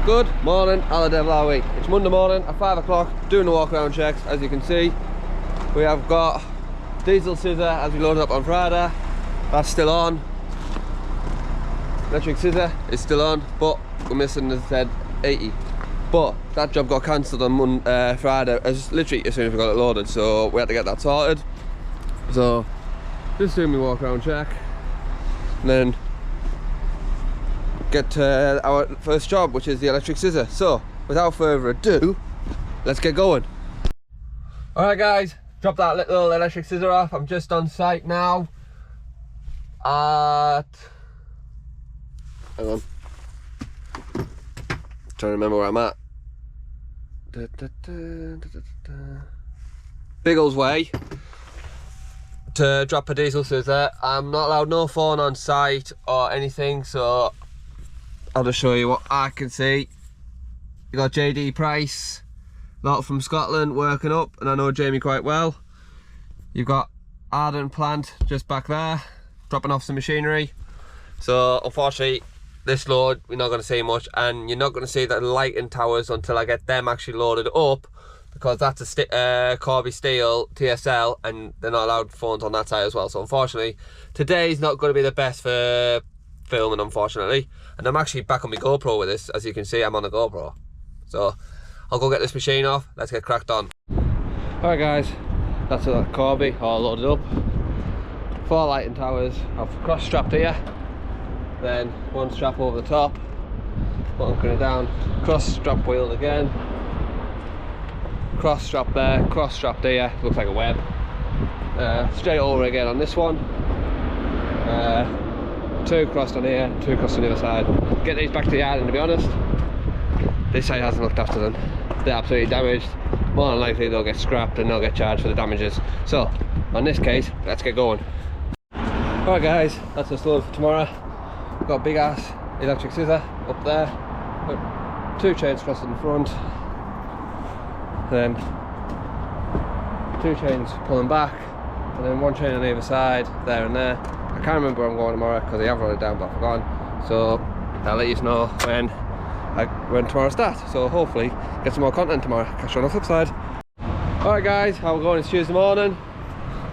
Good morning, Ala Devil are we? It's Monday morning at 5 o'clock, doing the walk around checks. As you can see, we have got diesel scissor as we loaded up on Friday. That's still on. Electric scissor is still on, but we're missing, as I said, 80. But that job got cancelled on Friday, literally as soon as we got it loaded, so we had to get that sorted. So just doing my walk around check, and then get to our first job, which is the electric scissor. So without further ado, let's get going. Alright guys, drop that little electric scissor off. I'm just on site now at, hang on, trying to remember where I'm at. Biggles Way to drop a diesel scissor. I'm not allowed no phone on site or anything, so I'll just show you what I can see. You got JD Price, lot from Scotland working up, and I know Jamie quite well. You've got Arden Plant just back there, dropping off some machinery. So unfortunately, this load we're not going to see much, and you're not going to see the lighting towers until I get them actually loaded up, because that's a Corby Steel TSL, and they're not allowed phones on that side as well. So unfortunately, today's not going to be the best for filming, unfortunately. And I'm actually back on my GoPro with this. As you can see, I'm on a GoPro. So I'll go get this machine off. Let's get cracked on. Alright guys, that's a Corby all loaded up. 4 lighting towers. I've cross strapped here, then one strap over the top, bunkering it down, cross strap wheeled again, cross strap there, cross strapped here, looks like a web. Straight over again on this one. 2 crossed on here, 2 crossed on the other side. Get these back to the yard, and to be honest, this side hasn't looked after them. They're absolutely damaged. More than likely they'll get scrapped and they'll get charged for the damages. So on this case, let's get going. Alright guys, that's the load for tomorrow. Got a big ass electric scissor up there. Got 2 chains crossed in the front, then 2 chains pulling back, and then 1 chain on either side, there and there. I can't remember where I'm going tomorrow because I have wrote it down, but I've forgotten. So I'll let you know when tomorrow starts. So hopefully get some more content tomorrow. Catch you on the flip side. Alright guys, how we're going? It's Tuesday morning.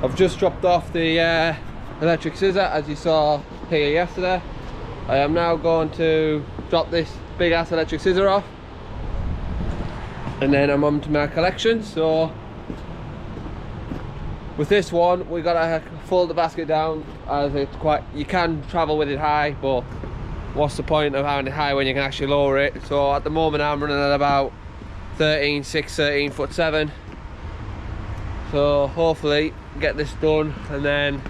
I've just dropped off the electric scissor, as you saw here yesterday. I am now going to drop this big ass electric scissor off, and then I'm on to my collection. So with this one, we gotta fold the basket down, as it's quite, you can travel with it high, but what's the point of having it high when you can actually lower it? So at the moment I'm running at about 13.7. So hopefully get this done and then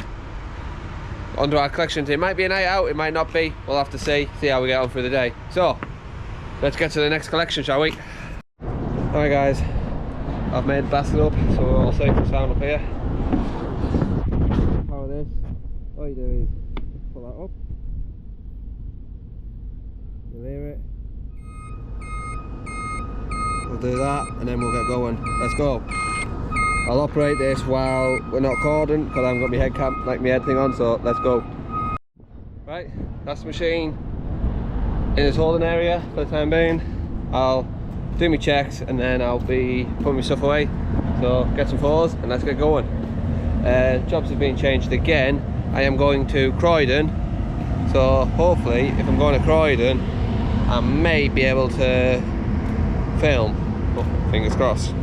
onto our collections. It might be a night out, it might not be, we'll have to see how we get on through the day. So let's get to the next collection, shall we? Alright guys, I've made the basket up, so we're all safe and sound up here. Power this, all you do is pull that up, lever it, we'll do that, and then we'll get going. Let's go. I'll operate this while we're not cording, because I haven't got my head cam, like my head thing on, so let's go. Right, that's the machine in its holding area for the time being. I'll do my checks and then I'll be putting my stuff away. So get some photos and let's get going. Jobs have been changed again. I am going to Croydon, so hopefully if I'm going to Croydon I may be able to film. Oh, fingers crossed.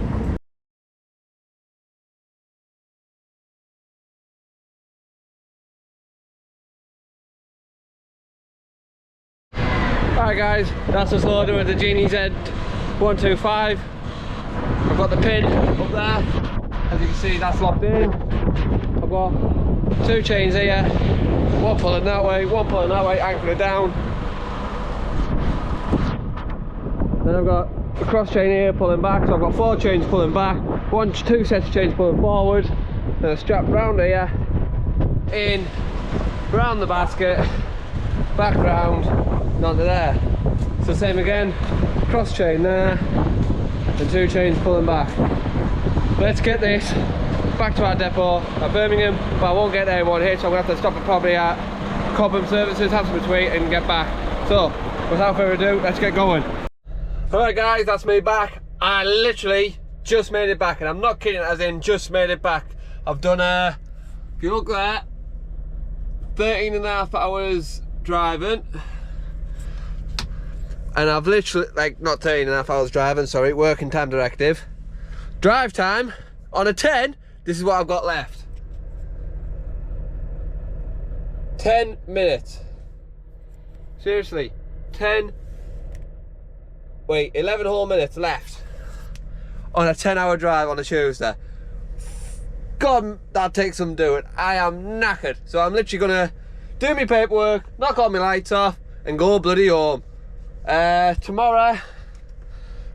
Alright guys, that's us loaded with the Genie Z125. I've got the pin up there. As you can see, that's locked in. I've got 2 chains here, 1 pulling that way, 1 pulling that way, anchoring it down. Then I've got a cross chain here pulling back, so I've got 4 chains pulling back, 2 sets of chains pulling forward, then a strap round here, in, round the basket, back round, and onto there. So same again, cross chain there, and 2 chains pulling back. Let's get this back to our depot at Birmingham, but I won't get there in one hit, so I'm going to have to stop it probably at Cobham Services, have some between and get back. So without further ado, let's get going. Alright guys, that's me back. I literally just made it back, and I'm not kidding, as in just made it back. I've done if you look there, 13.5 hours driving. And I've literally, like, not 13.5 hours driving, sorry, working time directive. Drive time, on a 10, this is what I've got left. 10 minutes. Seriously, 11 whole minutes left on a 10-hour drive on a Tuesday. God, that takes some doing. I am knackered. So I'm literally gonna do my paperwork, knock all my lights off, and go bloody home. Tomorrow,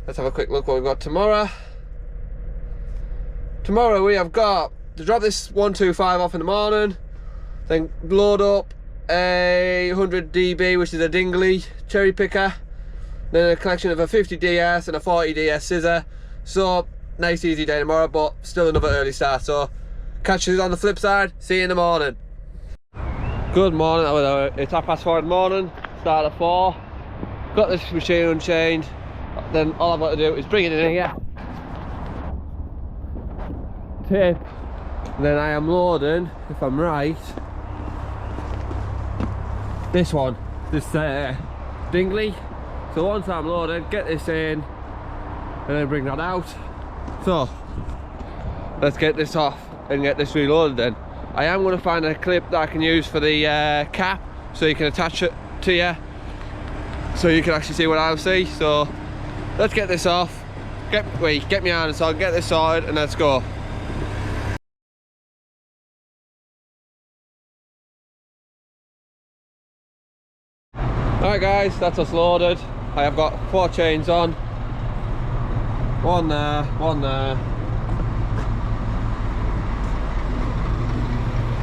let's have a quick look what we've got tomorrow. Tomorrow we have got to drop this 125 off in the morning, then load up a 100 dB, which is a Dingley cherry picker, then a collection of a 50 DS and a 40 DS scissor. So nice easy day tomorrow, but still another early start. So catch you on the flip side. See you in the morning. Good morning. It's 4:30 in the morning. Start at 4. Got this machine unchained. Then all I've got to do is bring it in here, tip, and then I am loading, if I'm right, this one, this Dingley. So once I'm loaded, get this in, and then bring that out. So let's get this off and get this reloaded then. I am going to find a clip that I can use for the cap, so you can attach it to you, so you can actually see what I see. So let's get this off, get me on, so I'll get this sorted and let's go. Alright guys, that's us loaded. I have got 4 chains on. One there, one there,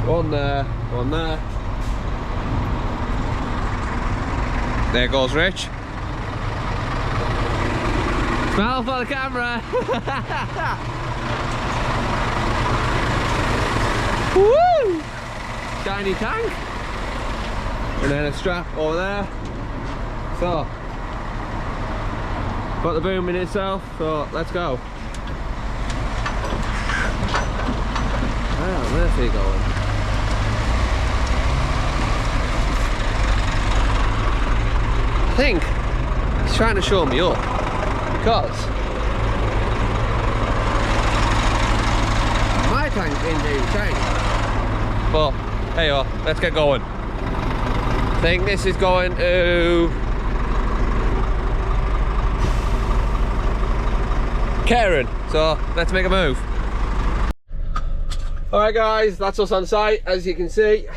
one there, one there. There goes Rich. Smile for the camera. Woo! Shiny tank. And then a strap over there. So, got the boom in itself, so let's go. Oh, where's he going? I think he's trying to show me up, because my tank indeed changed. But hey, let's get going. I think this is going to Karen, so let's make a move. Alright guys, that's us on site. As you can see,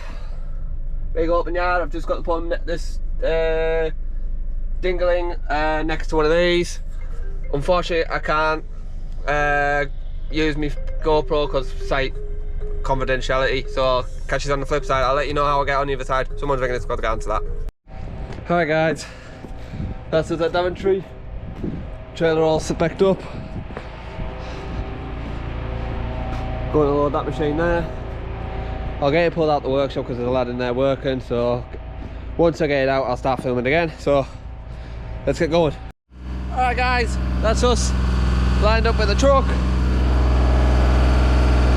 big open yard. I've just got to put this dingling next to one of these. Unfortunately I can't use my GoPro because site confidentiality, so catch you on the flip side. I'll let you know how I get on the other side. Someone's ringing, it's got to get onto that. Alright guys, that's us at Daventry. Trailer all specced up. Going to load that machine there. I'll get it pulled out the workshop because there's a lad in there working, so once I get it out I'll start filming again. So let's get going. Alright guys, that's us lined up with the truck. We've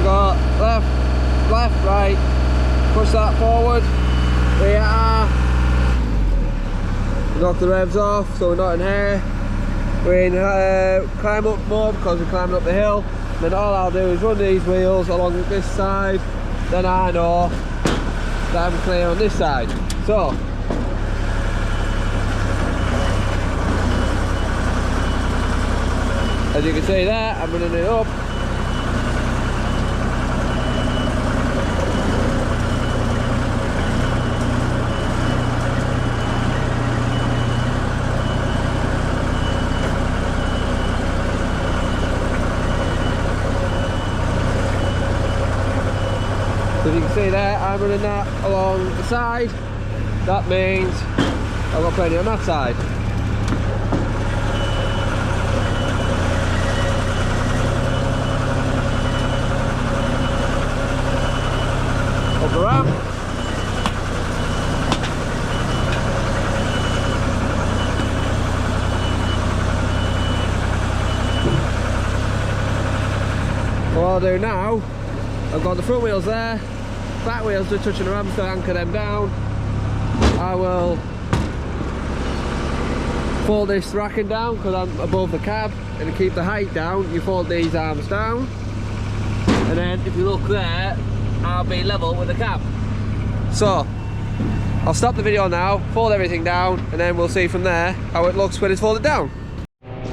got left, right, push that forward. We are. Knock the revs off so we're not in here. We're in climb up mode because we're climbing up the hill. Then all I'll do is run these wheels along this side, then I know that I'm clear on this side. So as you can see there, I'm running it up. So as you can see there, I'm running that along the side. That means I've got plenty on that side. Up the ramp. I'll do now, I've got the front wheels there, back wheels just touching the ramps to anchor them down. I will fold this racking down because I'm above the cab, and to keep the height down you fold these arms down, and then if you look there I'll be level with the cab. So I'll stop the video now, fold everything down, and then we'll see from there how it looks when it's folded down.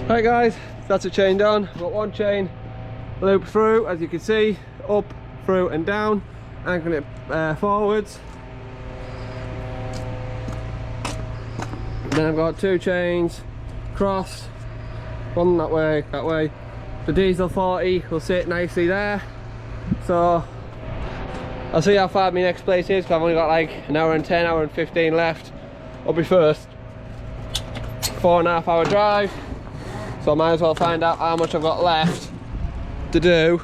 Right guys, that's a chain done. I've got one chain loop through, as you can see, up, through and down, anchoring it forwards. Then I've got two chains crossed, one that way. The diesel 40 will sit nicely there. So I'll see how far my next place is, because I've only got like an hour and 10, hour and 15 left of my first 4.5 hour drive. So I might as well find out how much I've got left to do.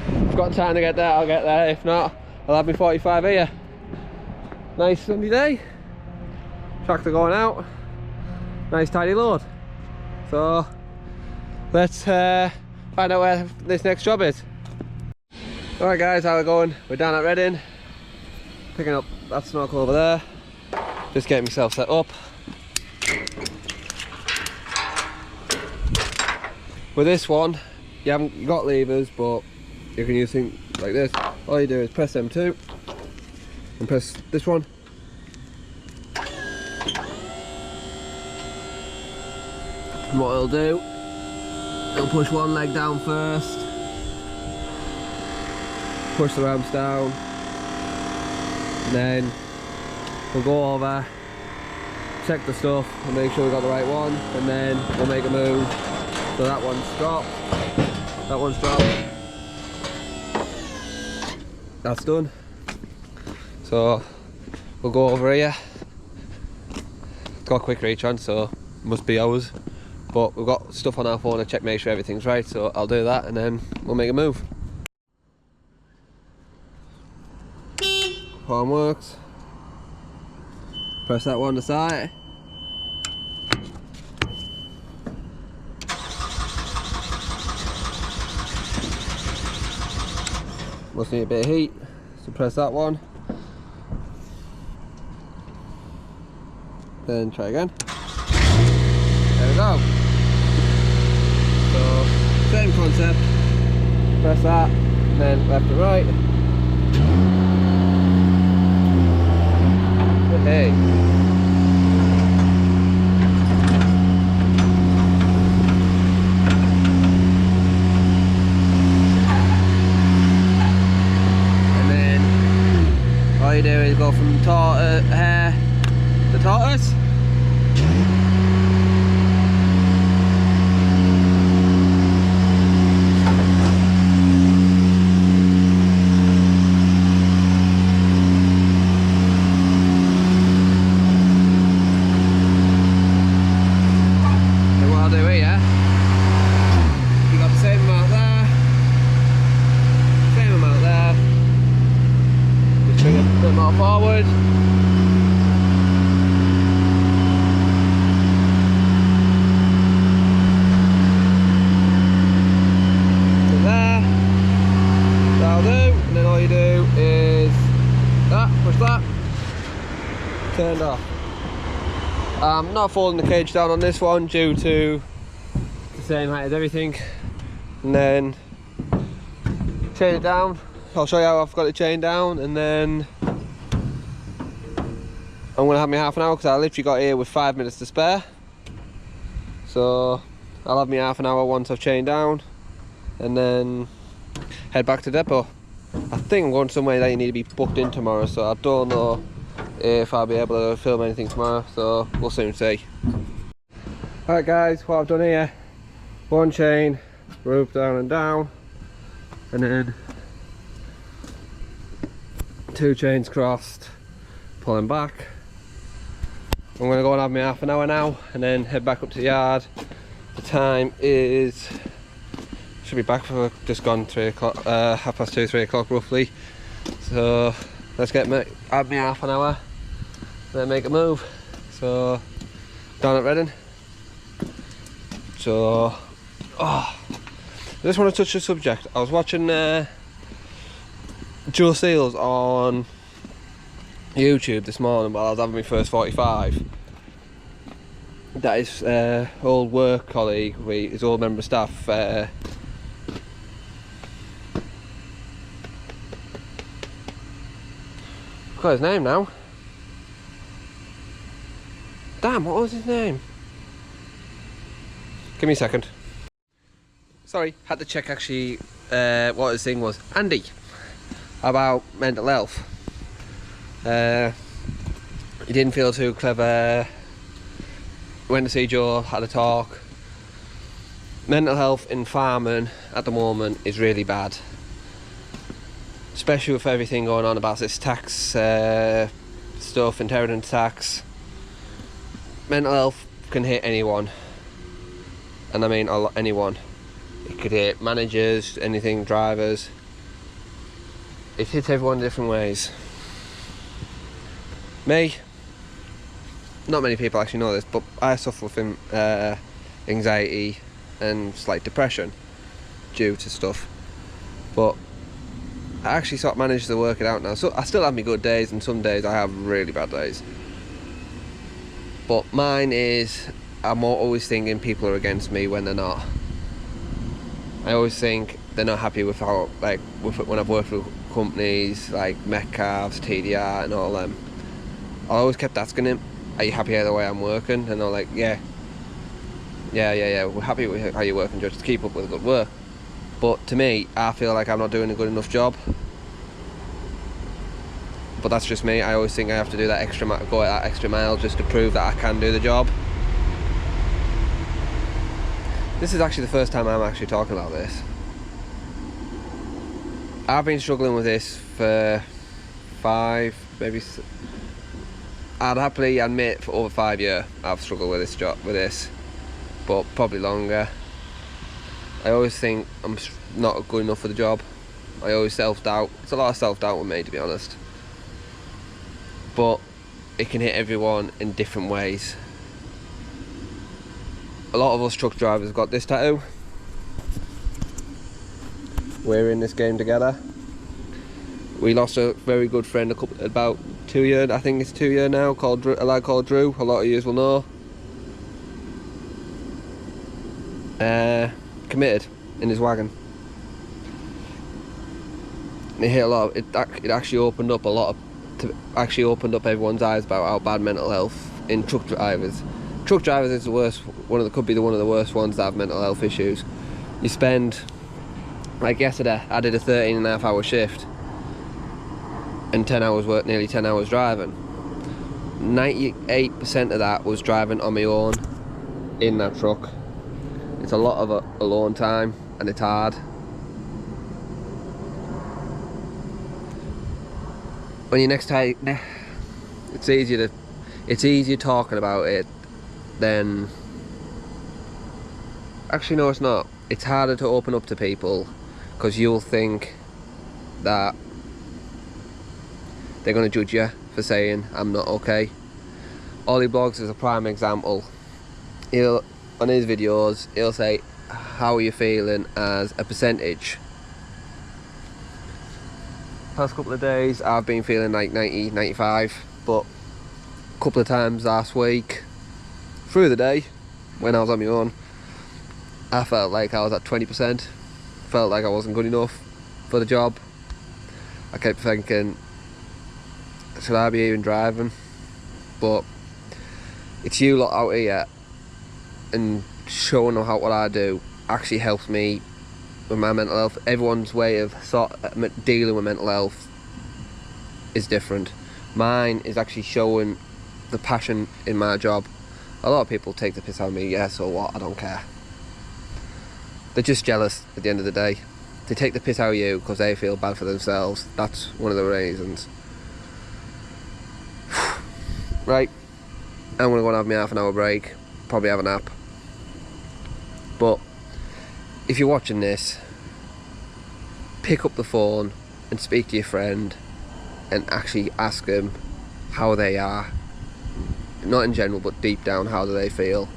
If I've got time to get there, I'll get there. If not, I'll have my 45 here. Nice sunny day. Tractor going out. Nice tidy load. So let's find out where this next job is. Alright guys, how are we going? We're down at Reading, picking up that snorkel over there, just getting myself set up. With this one, you got levers, but you can use things like this. All you do is press them two, and press this one. And what it'll do, it'll push one leg down first, push the ramps down, and then we'll go over, check the stuff and make sure we got the right one, and then we'll make a move. So that one's dropped, that one's dropped, that's done. So we'll go over here. It's got a quick reach on, so it must be ours, but we've got stuff on our phone to check, make sure everything's right, so I'll do that and then we'll make a move. Horn works. Press that one to start. Must need a bit of heat, so press that one. Then try again. There we go. So, same concept. Press that, and then left and right. Hey. And then all you do is go from hair to tortoise. Forward. To there. That'll do. And then all you do is that, push that, turned off. I'm not folding the cage down on this one due to the same height as everything. And then chain it down. I'll show you how I've got the chain down, and then I'm going to have me half an hour because I literally got here with 5 minutes to spare. So I'll have me half an hour once I've chained down, and then head back to depot. I think I'm going somewhere that you need to be booked in tomorrow, so I don't know if I'll be able to film anything tomorrow, so we'll soon see. Alright guys, what I've done here, one chain, rope down and down, and then two chains crossed, pulling back. I'm going to go and have me half an hour now and then head back up to the yard. The time is, should be back for just gone 3 o'clock, 2:30, 3 o'clock roughly. So let's have me half an hour and then make a move. So down at Reading. So I just want to touch the subject. I was watching Joe Seals on YouTube this morning while I was having my first 45. That is old work colleague, his old member of staff. Forgot his name now. Damn, what was his name? Give me a second. Sorry, had to check actually what his thing was. Andy, about mental health. He didn't feel too clever. Went to see Joe, had a talk. Mental health in farming at the moment is really bad. Especially with everything going on about this tax stuff, inheritance tax. Mental health can hit anyone. And I mean anyone. It could hit managers, anything, drivers. It hits everyone in different ways. Me, not many people actually know this, but I suffer from anxiety and slight depression due to stuff. But I actually sort of managed to work it out now. So I still have my good days, and some days I have really bad days. But mine is, I'm always thinking people are against me when they're not. I always think they're not happy with how, like, when I've worked with companies like Metcalfe's, TDR and all them. I always kept asking him, are you happy with the way I'm working? And they're like, yeah, we're happy with how you're working, just keep up with the good work. But to me, I feel like I'm not doing a good enough job. But that's just me. I always think I have to do that go that extra mile just to prove that I can do the job. This is actually the first time I'm actually talking about this. I've been struggling with this for 5, maybe. I'd happily admit for over 5 years I've struggled with this, but probably longer. I always think I'm not good enough for the job. I always self-doubt. It's a lot of self-doubt with me, to be honest. But it can hit everyone in different ways. A lot of us truck drivers have got this tattoo. We're in this game together. We lost a very good friend about 2 years, I think it's 2 years now, a lad called Drew. A lot of you will know. Committed in his wagon. And it hit a lot. It actually opened up everyone's eyes about how bad mental health in truck drivers. Truck drivers is the worst. Could be one of the worst ones that have mental health issues. You spend, like yesterday, I did a 13.5-hour shift and 10 hours work, nearly 10 hours driving. 98% of that was driving on my own in that truck. It's a lot of alone time, and it's hard. When you next time, it's easier talking about it than. Actually, no, it's not. It's harder to open up to people because you'll think that they're going to judge you for saying I'm not okay. Ollie Blogs is a prime example. On his videos, he'll say, how are you feeling as a percentage? Past couple of days, I've been feeling like 90, 95, but a couple of times last week, through the day, when I was on my own, I felt like I was at 20%. Felt like I wasn't good enough for the job. I kept thinking, should I be even driving? But it's you lot out here and showing them what I do actually helps me with my mental health. Everyone's way of dealing with mental health is different. Mine is actually showing the passion in my job. A lot of people take the piss out of me, yeah, so what, I don't care. They're just jealous at the end of the day. They take the piss out of you because they feel bad for themselves. That's one of the reasons. Right, I'm going to go and have my half-an-hour break, probably have a nap. But if you're watching this, pick up the phone and speak to your friend and actually ask them how they are. Not in general, but deep down, how do they feel?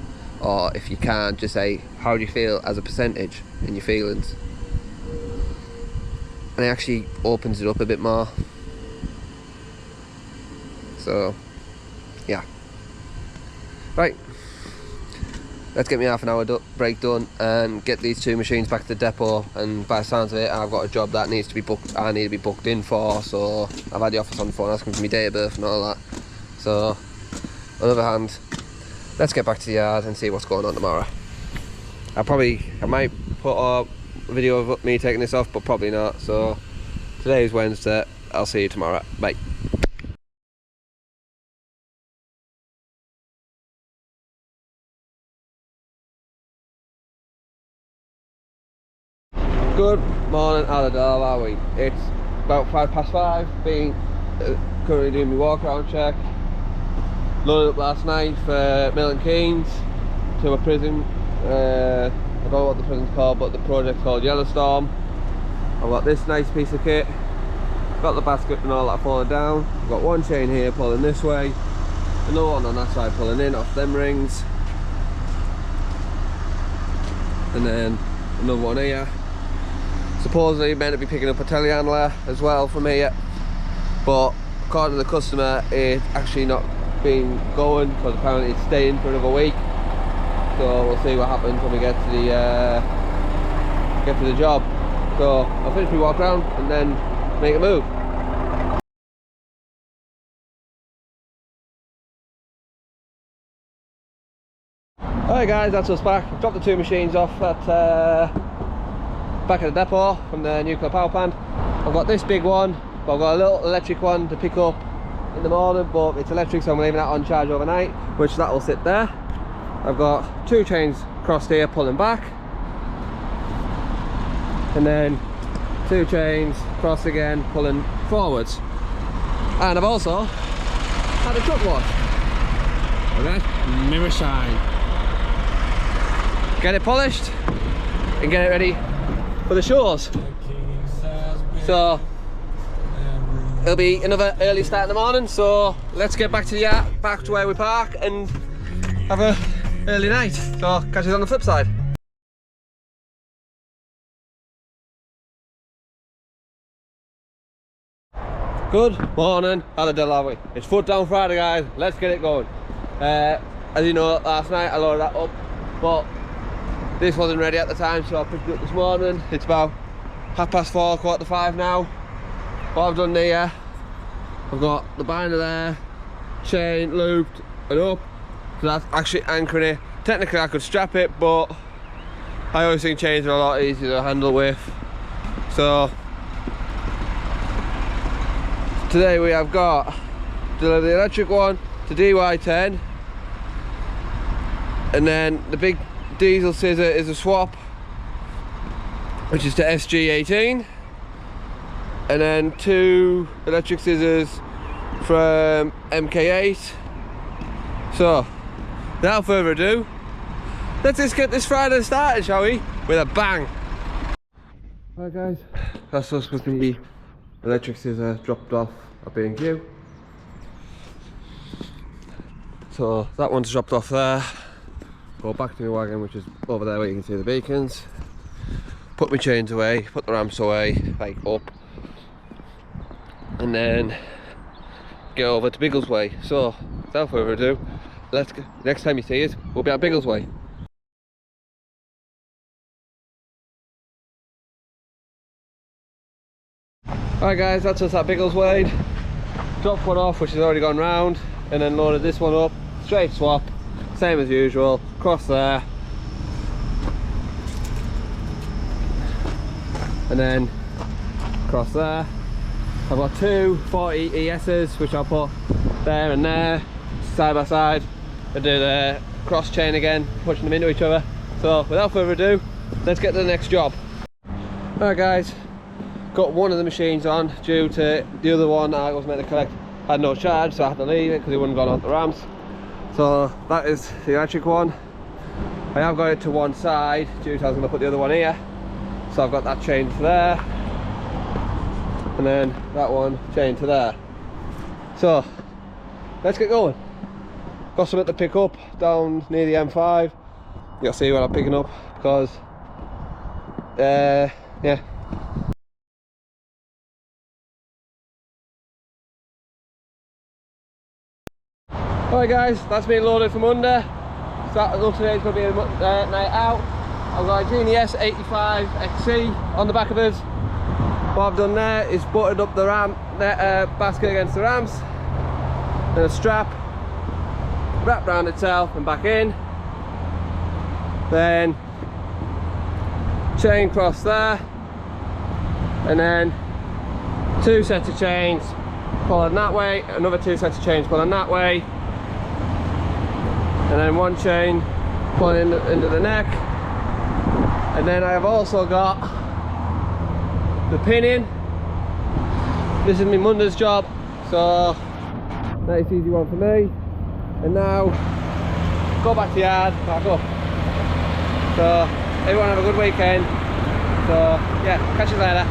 or if you can't, just say how do you feel as a percentage in your feelings, and it actually opens it up a bit more. So yeah, right, let's get me half an hour break done and get these 2 machines back to the depot. And by the sounds of it, I've got a job that needs to be booked, I need to be booked in for, so I've had the office on the phone asking for my date of birth and all that. So on the other hand, let's get back to the yard and see what's going on tomorrow. I might put a video of me taking this off, but probably not. So today is Wednesday, I'll see you tomorrow, bye. Good morning, Aladale, are we? It's about 5:05, been currently doing my walk around check. Loaded up last night for Milton Keynes to a prison. I don't know what the prison's called, but the project's called Yellowstorm. I've got this nice piece of kit, got the basket and all that falling down. I've got one chain here pulling this way, another one on that side pulling in off them rings, and then another one here. Supposedly meant to be picking up a telehandler as well from here, but according to the customer, it's actually not been going because apparently it's staying for another week. So we'll see what happens when we get to the job. So I'll finish my walk around and then make a move. Alright guys, that's us back. I've dropped the 2 machines off at back at the depot from the nuclear power plant. I've got this big one, but I've got a little electric one to pick up in the morning, but it's electric, so I'm leaving that on charge overnight, which that will sit there. I've got 2 chains crossed here pulling back, and then 2 chains crossed again pulling forwards. And I've also had a truck wash. Okay, mirror shine. Get it polished and get it ready for the shores. So it'll be another early start in the morning, so let's get back to the yard, back to where we park, and have a early night. So catch us on the flip side. Good morning, Aladale. It's Foot Down Friday, guys. Let's get it going. As you know, last night I loaded that up, but this wasn't ready at the time, so I picked it up this morning. It's about 4:30, 4:45 now. What I've done there, I've got the binder there, chain looped and up, so that's actually anchoring it. Technically I could strap it, but I always think chains are a lot easier to handle with. So today we have got deliver the electric one to DY10, and then the big diesel scissor is a swap, which is to SG18, and then 2 electric scissors from MK8. So without further ado, let's just get this Friday started, shall we, with a bang. Alright guys, that's us with the electric scissor dropped off at B&Q. So that one's dropped off there. Go back to my wagon, which is over there where you can see the beacons. Put my chains away, put the ramps away, like up, and then get over to Biggleswade. So without further ado, let's go. Next time you see us, we'll be at Biggleswade. Alright guys, that's us at Biggleswade. Dropped one off, which has already gone round, and then loaded this one up. Straight swap, same as usual, cross there, and then cross there. I've got 2 40 ES's, which I'll put there and there, side by side, and do the cross chain again, pushing them into each other. So without further ado, let's get to the next job. Alright guys, got one of the machines on due to the other one I was meant to collect had no charge, so I had to leave it because it wouldn't go on the ramps. So that is the electric one. I have got it to one side due to I was going to put the other one here, so I've got that chained to there, and then that one chained to there. So let's get going. Got something to pick up down near the M5, you'll see what I'm picking up, because yeah. Alright guys, that's been loaded for Monday. So today's going to be a night out. I've got a Genie S85 XC on the back of us. What I've done there is butted up the ram basket against the rams, and a strap wrapped around itself and back in. Then chain cross there, and then 2 sets of chains pulling that way, another 2 sets of chains pulling that way, and then 1 chain pulling into the neck. And then I have also got the pinning. This is my Monday's job, so nice easy one for me. And now go back to the yard, back up. So everyone have a good weekend. So yeah, catch you later.